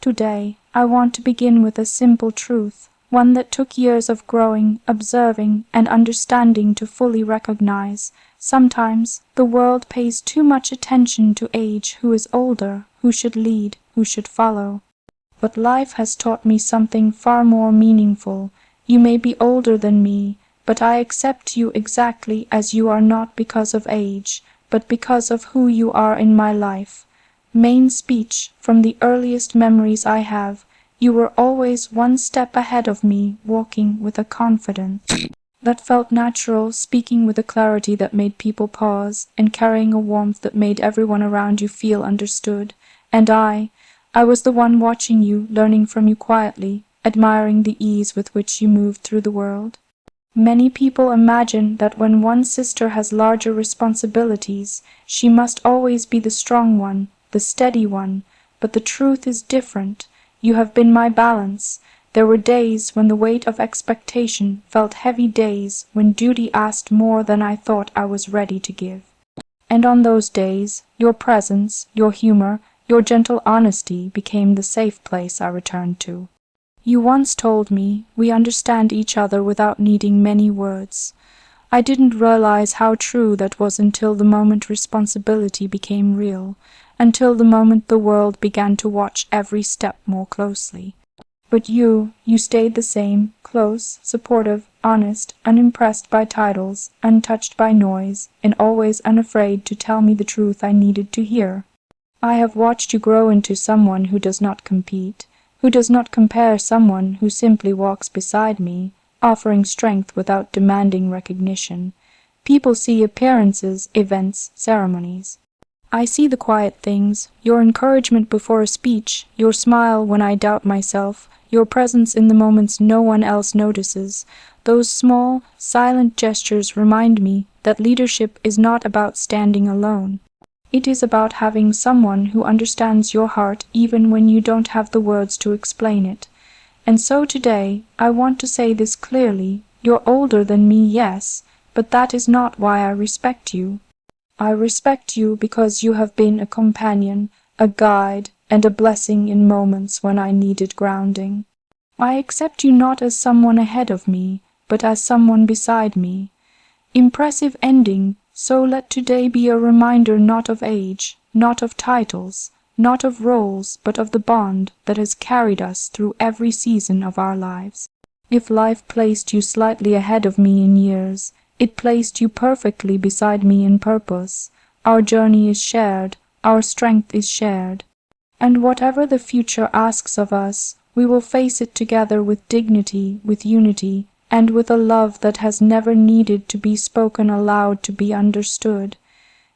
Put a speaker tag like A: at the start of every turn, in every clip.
A: Today, I want to begin with a simple truth, one that took years of growing, observing, and understanding to fully recognize. Sometimes, the world pays too much attention to age, who is older, who should lead, who should follow. But life has taught me something far more meaningful. You may be older than me, but I accept you exactly as you are, not because of age, but because of who you are in my life. Main speech, from the earliest memories I have, you were always one step ahead of me, walking with a confidence that felt natural, speaking with a clarity that made people pause, and carrying a warmth that made everyone around you feel understood. And I was the one watching you, learning from you quietly, admiring the ease with which you moved through the world. Many people imagine that when one sister has larger responsibilities, she must always be the strong one, the steady one, but the truth is different. You have been my balance. There were days when the weight of expectation felt heavy, days when duty asked more than I thought I was ready to give. And on those days, your presence, your humor, your gentle honesty became the safe place I returned to. You once told me, we understand each other without needing many words. I didn't realize how true that was until the moment responsibility became real, until the moment the world began to watch every step more closely. But you stayed the same, close, supportive, honest, unimpressed by titles, untouched by noise, and always unafraid to tell me the truth I needed to hear. I have watched you grow into someone who does not compete, who does not compare, someone who simply walks beside me, offering strength without demanding recognition. People see appearances, events, ceremonies. I see the quiet things, your encouragement before a speech, your smile when I doubt myself, your presence in the moments no one else notices. Those small, silent gestures remind me that leadership is not about standing alone. It is about having someone who understands your heart even when you don't have the words to explain it. And so today, I want to say this clearly. You're older than me, yes, but that is not why I respect you. I respect you because you have been a companion, a guide, and a blessing in moments when I needed grounding. I accept you not as someone ahead of me, but as someone beside me. Impressive ending, so let today be a reminder not of age, not of titles, not of roles, but of the bond that has carried us through every season of our lives. If life placed you slightly ahead of me in years, it placed you perfectly beside me in purpose. Our journey is shared, our strength is shared. And whatever the future asks of us, we will face it together with dignity, with unity, and with a love that has never needed to be spoken aloud to be understood.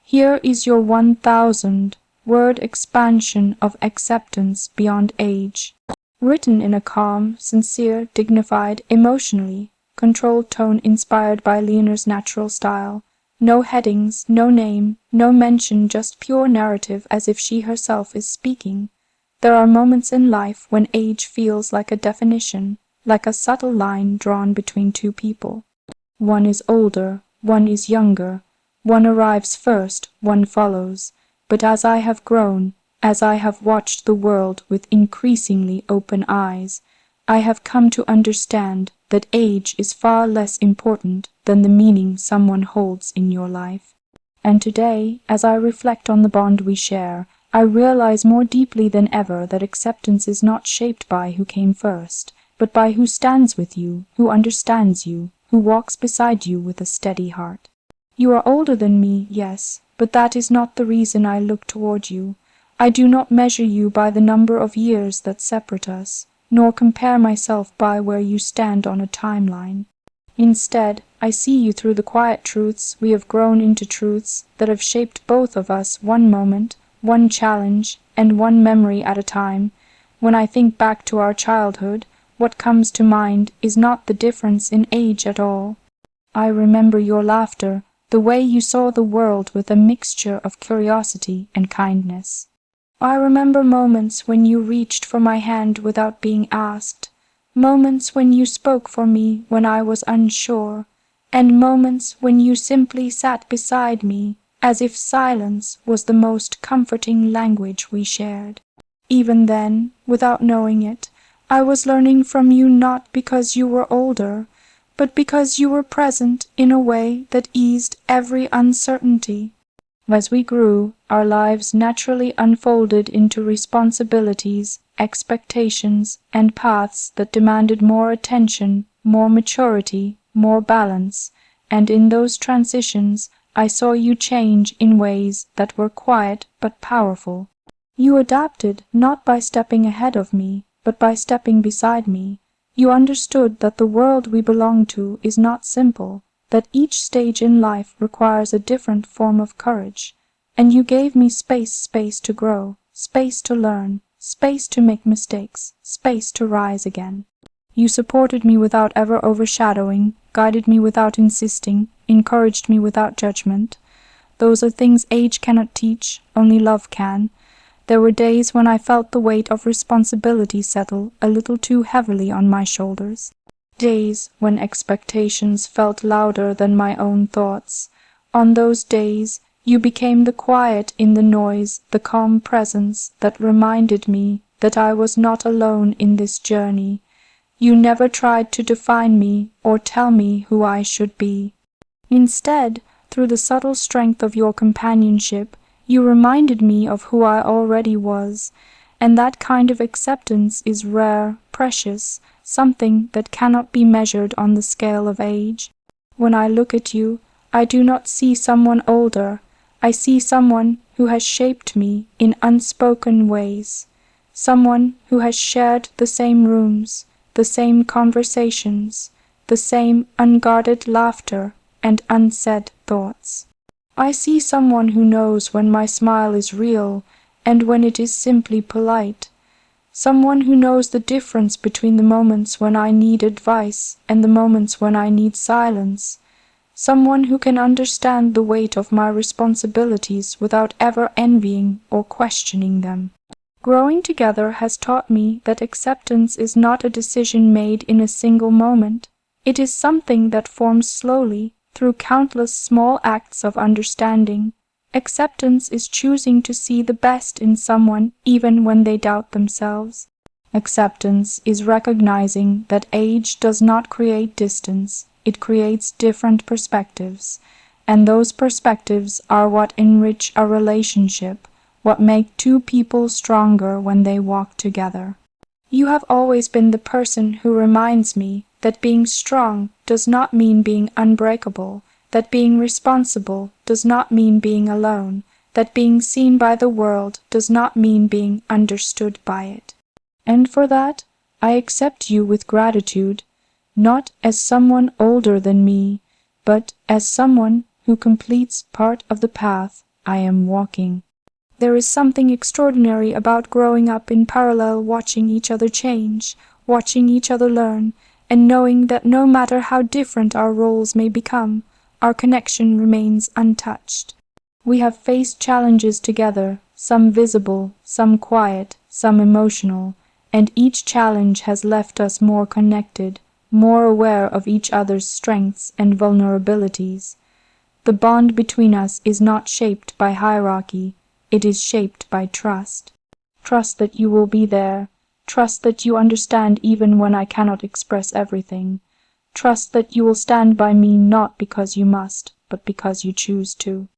A: Here is your 1,000-word expansion of acceptance beyond age, written in a calm, sincere, dignified, emotionally controlled tone inspired by Leonor's natural style. No headings, no name, no mention, just pure narrative as if she herself is speaking. There are moments in life when age feels like a definition, like a subtle line drawn between two people. One is older, one is younger, one arrives first, one follows. But as I have grown, as I have watched the world with increasingly open eyes, I have come to understand that age is far less important than the meaning someone holds in your life. And today, as I reflect on the bond we share, I realize more deeply than ever that acceptance is not shaped by who came first, but by who stands with you, who understands you, who walks beside you with a steady heart. You are older than me, yes, but that is not the reason I look toward you. I do not measure you by the number of years that separate us, nor compare myself by where you stand on a timeline. Instead, I see you through the quiet truths we have grown into, truths that have shaped both of us, one moment, one challenge, and one memory at a time. When I think back to our childhood, what comes to mind is not the difference in age at all. I remember your laughter, the way you saw the world with a mixture of curiosity and kindness. I remember moments when you reached for my hand without being asked, moments when you spoke for me when I was unsure, and moments when you simply sat beside me, as if silence was the most comforting language we shared. Even then, without knowing it, I was learning from you not because you were older, but because you were present in a way that eased every uncertainty. As we grew, our lives naturally unfolded into responsibilities, expectations, and paths that demanded more attention, more maturity, more balance, and in those transitions I saw you change in ways that were quiet but powerful. You adapted not by stepping ahead of me, but by stepping beside me. You understood that the world we belong to is not simple, that each stage in life requires a different form of courage, and you gave me space to grow, space to learn, space to make mistakes, space to rise again. You supported me without ever overshadowing, guided me without insisting, encouraged me without judgment. Those are things age cannot teach, only love can. There were days when I felt the weight of responsibility settle a little too heavily on my shoulders. Days when expectations felt louder than my own thoughts. On those days, you became the quiet in the noise, the calm presence that reminded me that I was not alone in this journey. You never tried to define me or tell me who I should be. Instead, through the subtle strength of your companionship, you reminded me of who I already was, and that kind of acceptance is rare, precious, something that cannot be measured on the scale of age. When I look at you, I do not see someone older. I see someone who has shaped me in unspoken ways, someone who has shared the same rooms, the same conversations, the same unguarded laughter and unsaid thoughts. I see someone who knows when my smile is real and when it is simply polite, someone who knows the difference between the moments when I need advice and the moments when I need silence, someone who can understand the weight of my responsibilities without ever envying or questioning them. Growing together has taught me that acceptance is not a decision made in a single moment. It is something that forms slowly through countless small acts of understanding. Acceptance is choosing to see the best in someone even when they doubt themselves. Acceptance is recognizing that age does not create distance, it creates different perspectives, and those perspectives are what enrich a relationship, what make two people stronger when they walk together. You have always been the person who reminds me that being strong does not mean being unbreakable, that being responsible does not mean being alone, that being seen by the world does not mean being understood by it. And for that, I accept you with gratitude, not as someone older than me, but as someone who completes part of the path I am walking. There is something extraordinary about growing up in parallel, watching each other change, watching each other learn, and knowing that no matter how different our roles may become, our connection remains untouched. We have faced challenges together, some visible, some quiet, some emotional, and each challenge has left us more connected, more aware of each other's strengths and vulnerabilities. The bond between us is not shaped by hierarchy, it is shaped by trust. Trust that you will be there. Trust that you understand even when I cannot express everything. Trust that you will stand by me not because you must, but because you choose to.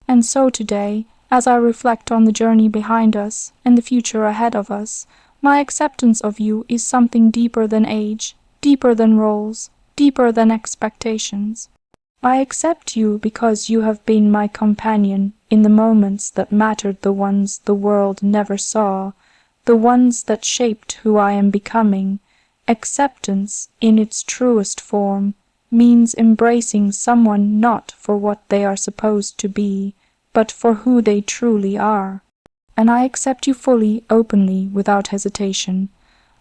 A: And so today, as I reflect on the journey behind us and the future ahead of us, my acceptance of you is something deeper than age, deeper than roles, deeper than expectations. I accept you because you have been my companion in the moments that mattered, the ones the world never saw, the ones that shaped who I am becoming. Acceptance, in its truest form, means embracing someone not for what they are supposed to be, but for who they truly are. And I accept you fully, openly, without hesitation.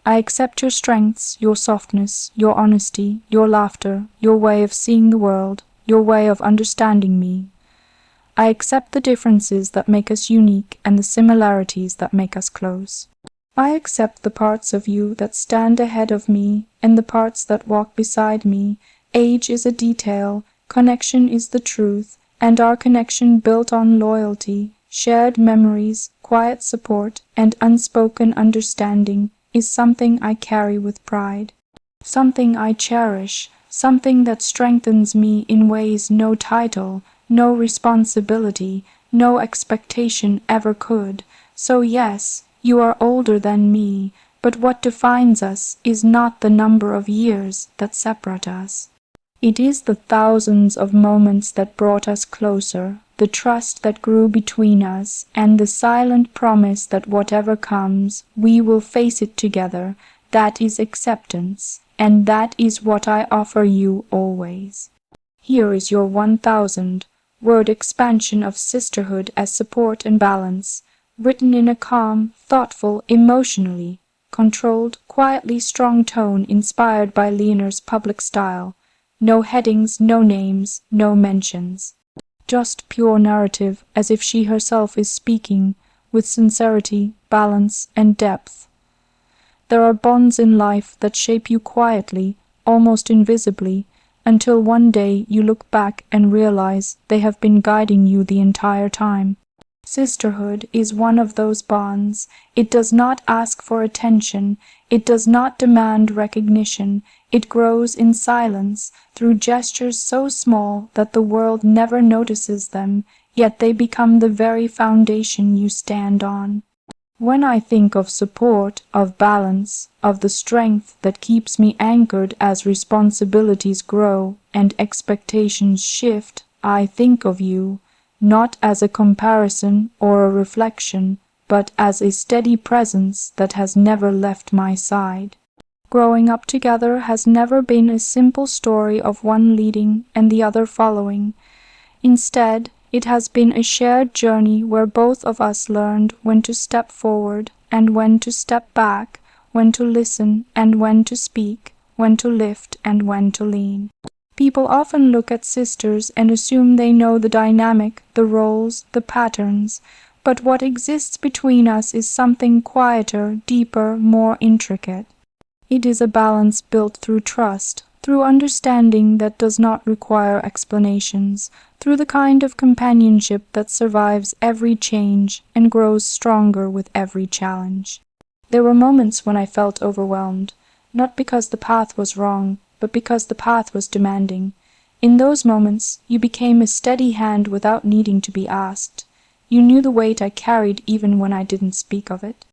A: I accept your strengths, your softness, your honesty, your laughter, your way of seeing the world, your way of understanding me. I accept the differences that make us unique and the similarities that make us close. I accept the parts of you that stand ahead of me and the parts that walk beside me. Age is a detail, connection is the truth, and our connection built on loyalty, shared memories, quiet support, and unspoken understanding is something I carry with pride, something I cherish, something that strengthens me in ways no title, no responsibility, no expectation ever could. So yes, you are older than me, but what defines us is not the number of years that separate us. It is the thousands of moments that brought us closer, the trust that grew between us, and the silent promise that whatever comes, we will face it together. That is acceptance, and that is what I offer you always. Here is your 1,000-word expansion of sisterhood as support and balance, written in a calm, thoughtful, emotionally controlled, quietly strong tone inspired by Leonor's public style. No headings, no names, no mentions. Just pure narrative, as if she herself is speaking, with sincerity, balance, and depth. There are bonds in life that shape you quietly, almost invisibly, until one day you look back and realize they have been guiding you the entire time. Sisterhood is one of those bonds. It does not ask for attention. It does not demand recognition. It grows in silence, through gestures so small that the world never notices them, yet they become the very foundation you stand on. When I think of support, of balance, of the strength that keeps me anchored as responsibilities grow and expectations shift, I think of you, not as a comparison or a reflection, but as a steady presence that has never left my side. Growing up together has never been a simple story of one leading and the other following. Instead, it has been a shared journey where both of us learned when to step forward and when to step back, when to listen and when to speak, when to lift and when to lean. People often look at sisters and assume they know the dynamic, the roles, the patterns, but what exists between us is something quieter, deeper, more intricate. It is a balance built through trust, through understanding that does not require explanations, through the kind of companionship that survives every change and grows stronger with every challenge. There were moments when I felt overwhelmed, not because the path was wrong, but because the path was demanding. In those moments, you became a steady hand without needing to be asked. You knew the weight I carried even when I didn't speak of it.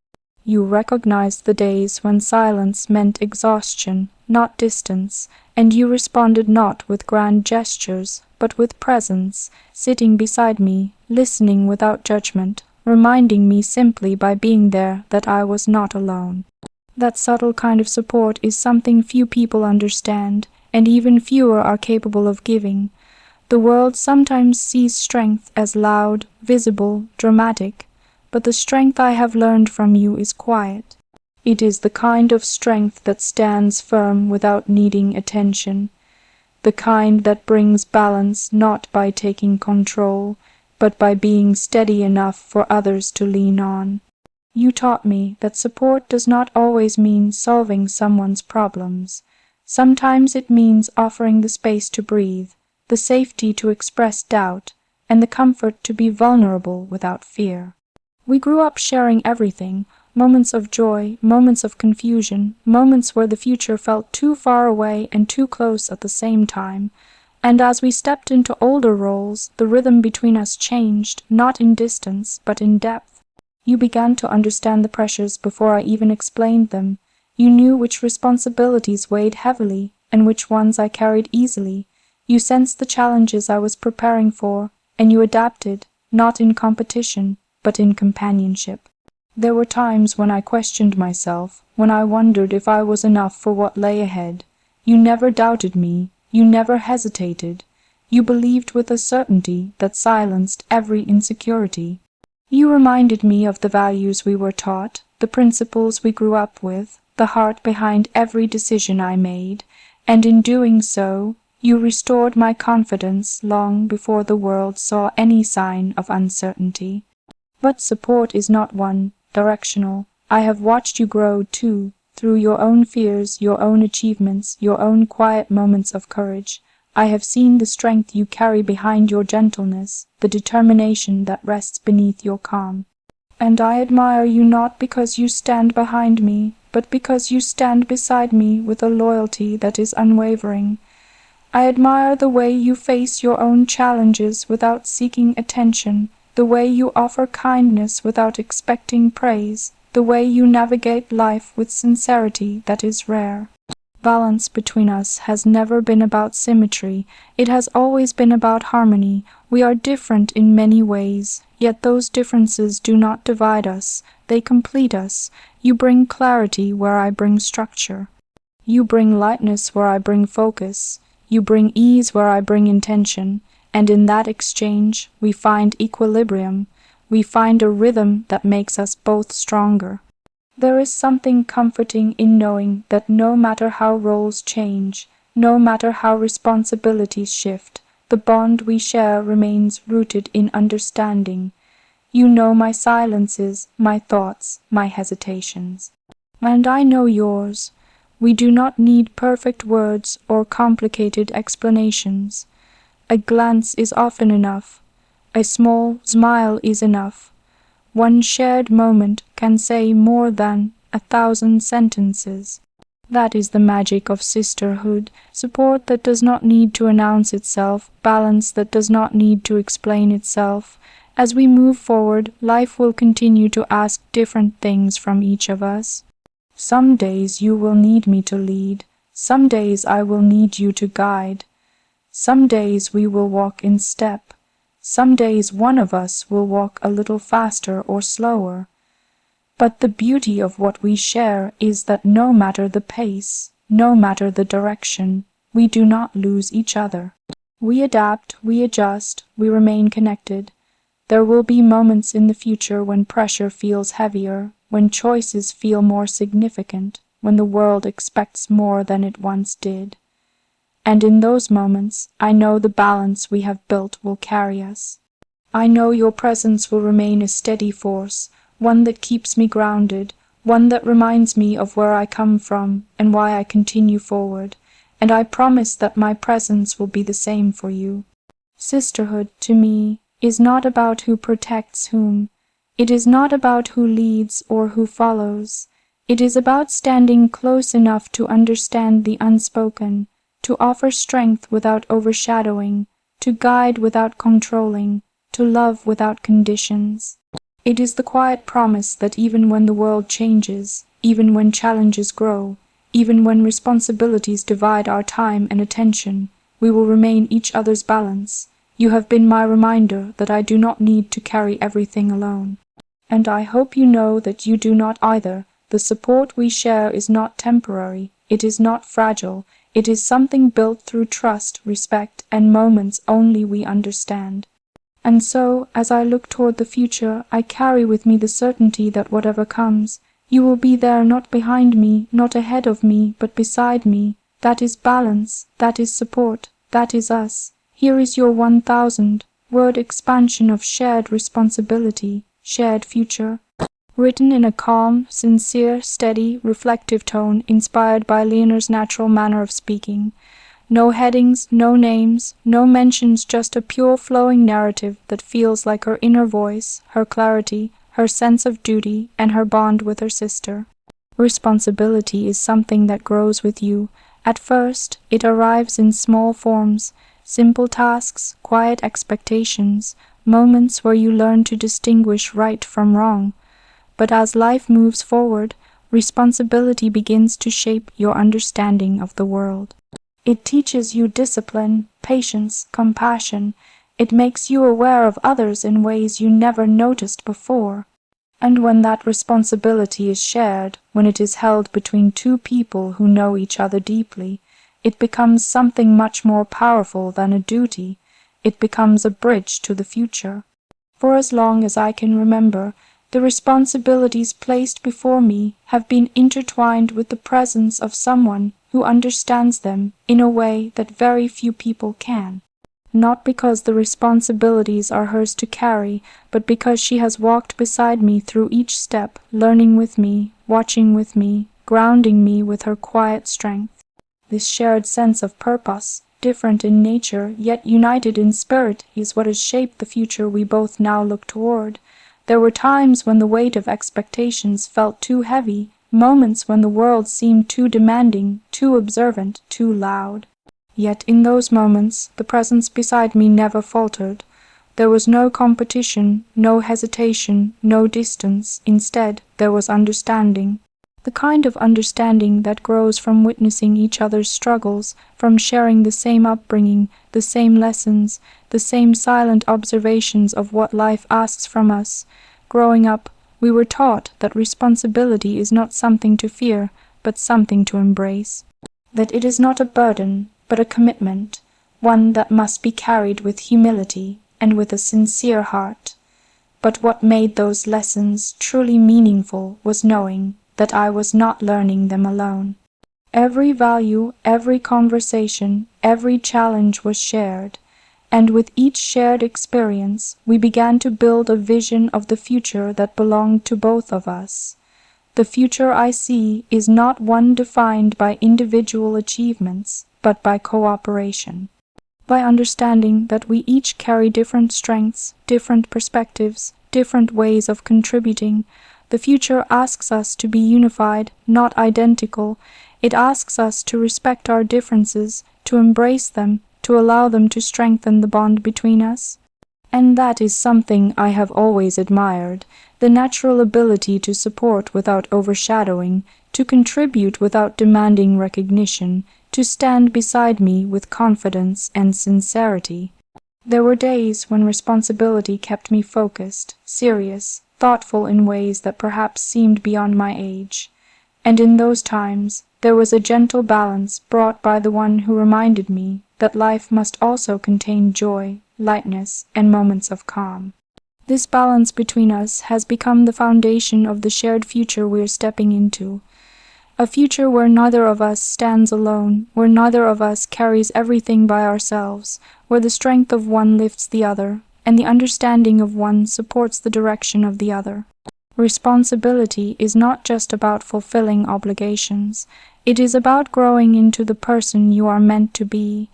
A: You recognized the days when silence meant exhaustion, not distance, and you responded not with grand gestures, but with presence, sitting beside me, listening without judgment, reminding me simply by being there that I was not alone. That subtle kind of support is something few people understand, and even fewer are capable of giving. The world sometimes sees strength as loud, visible, dramatic, but the strength I have learned from you is quiet. It is the kind of strength that stands firm without needing attention, the kind that brings balance not by taking control, but by being steady enough for others to lean on. You taught me that support does not always mean solving someone's problems. Sometimes it means offering the space to breathe, the safety to express doubt, and the comfort to be vulnerable without fear. We grew up sharing everything, moments of joy, moments of confusion, moments where the future felt too far away and too close at the same time. And as we stepped into older roles, the rhythm between us changed, not in distance, but in depth. You began to understand the pressures before I even explained them. You knew which responsibilities weighed heavily and which ones I carried easily. You sensed the challenges I was preparing for, and you adapted, not in competition, but in companionship. There were times when I questioned myself, when I wondered if I was enough for what lay ahead. You never doubted me. You never hesitated. You believed with a certainty that silenced every insecurity. You reminded me of the values we were taught, the principles we grew up with, the heart behind every decision I made, and in doing so, you restored my confidence long before the world saw any sign of uncertainty. But support is not one-directional. I have watched you grow, too, through your own fears, your own achievements, your own quiet moments of courage. I have seen the strength you carry behind your gentleness, the determination that rests beneath your calm. And I admire you not because you stand behind me, but because you stand beside me with a loyalty that is unwavering. I admire the way you face your own challenges without seeking attention, the way you offer kindness without expecting praise, the way you navigate life with sincerity that is rare. Balance between us has never been about symmetry, it has always been about harmony. We are different in many ways, yet those differences do not divide us, they complete us. You bring clarity where I bring structure. You bring lightness where I bring focus. You bring ease where I bring intention, and in that exchange we find equilibrium. We find a rhythm that makes us both stronger. There is something comforting in knowing that no matter how roles change, no matter how responsibilities shift, the bond we share remains rooted in understanding. You know my silences, my thoughts, my hesitations. And I know yours. We do not need perfect words or complicated explanations. A glance is often enough. A small smile is enough. One shared moment can say more than 1,000 sentences. That is the magic of sisterhood, support that does not need to announce itself, balance that does not need to explain itself. As we move forward, life will continue to ask different things from each of us. Some days you will need me to lead. Some days I will need you to guide. Some days we will walk in step. Some days one of us will walk a little faster or slower. But the beauty of what we share is that no matter the pace, no matter the direction, we do not lose each other. We adapt, we adjust, we remain connected. There will be moments in the future when pressure feels heavier, when choices feel more significant, when the world expects more than it once did. And in those moments, I know the balance we have built will carry us. I know your presence will remain a steady force, one that keeps me grounded, one that reminds me of where I come from and why I continue forward, and I promise that my presence will be the same for you. Sisterhood, to me, is not about who protects whom. It is not about who leads or who follows. It is about standing close enough to understand the unspoken, to offer strength without overshadowing, to guide without controlling, to love without conditions. It is the quiet promise that even when the world changes, even when challenges grow, even when responsibilities divide our time and attention, we will remain each other's balance. You have been my reminder that I do not need to carry everything alone. And I hope you know that you do not either. The support we share is not temporary, it is not fragile, it is something built through trust, respect, and moments only we understand. And so, as I look toward the future, I carry with me the certainty that whatever comes, you will be there, not behind me, not ahead of me, but beside me. That is balance, that is support, that is us. Here is your 1,000-word expansion of shared responsibility, shared future, written in a calm, sincere, steady, reflective tone inspired by Leonor's natural manner of speaking. No headings, no names, no mentions, just a pure flowing narrative that feels like her inner voice, her clarity, her sense of duty, and her bond with her sister. Responsibility is something that grows with you. At first, it arrives in small forms, simple tasks, quiet expectations, moments where you learn to distinguish right from wrong. But as life moves forward, responsibility begins to shape your understanding of the world. It teaches you discipline, patience, compassion. It makes you aware of others in ways you never noticed before. And when that responsibility is shared, when it is held between two people who know each other deeply, it becomes something much more powerful than a duty. It becomes a bridge to the future. For as long as I can remember, the responsibilities placed before me have been intertwined with the presence of someone who understands them in a way that very few people can. Not because the responsibilities are hers to carry, but because she has walked beside me through each step, learning with me, watching with me, grounding me with her quiet strength. This shared sense of purpose, different in nature, yet united in spirit, is what has shaped the future we both now look toward. There were times when the weight of expectations felt too heavy, moments when the world seemed too demanding, too observant, too loud. Yet in those moments, the presence beside me never faltered. There was no competition, no hesitation, no distance. Instead, there was understanding. The kind of understanding that grows from witnessing each other's struggles, from sharing the same upbringing, the same lessons, the same silent observations of what life asks from us. Growing up, we were taught that responsibility is not something to fear, but something to embrace. That it is not a burden, but a commitment, one that must be carried with humility and with a sincere heart. But what made those lessons truly meaningful was knowing that I was not learning them alone. Every value, every conversation, every challenge was shared, and with each shared experience, we began to build a vision of the future that belonged to both of us. The future I see is not one defined by individual achievements, but by cooperation. By understanding that we each carry different strengths, different perspectives, different ways of contributing, the future asks us to be unified, not identical. It asks us to respect our differences, to embrace them, to allow them to strengthen the bond between us. And that is something I have always admired, the natural ability to support without overshadowing, to contribute without demanding recognition, to stand beside me with confidence and sincerity. There were days when responsibility kept me focused, serious, thoughtful in ways that perhaps seemed beyond my age. And in those times, there was a gentle balance brought by the one who reminded me that life must also contain joy, lightness, and moments of calm. This balance between us has become the foundation of the shared future we are stepping into. A future where neither of us stands alone, where neither of us carries everything by ourselves, where the strength of one lifts the other, and the understanding of one supports the direction of the other. Responsibility is not just about fulfilling obligations. It is about growing into the person you are meant to be.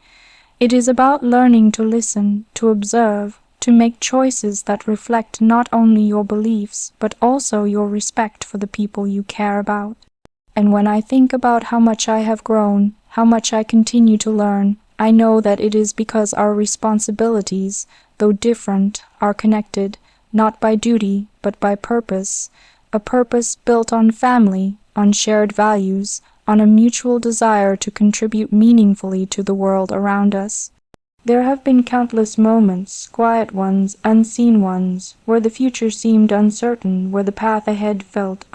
A: It is about learning to listen, to observe, to make choices that reflect not only your beliefs, but also your respect for the people you care about. And when I think about how much I have grown, how much I continue to learn, I know that it is because our responsibilities, though different, are connected, not by duty, but by purpose, a purpose built on family, on shared values, on a mutual desire to contribute meaningfully to the world around us. There have been countless moments, quiet ones, unseen ones, where the future seemed uncertain, where the path ahead felt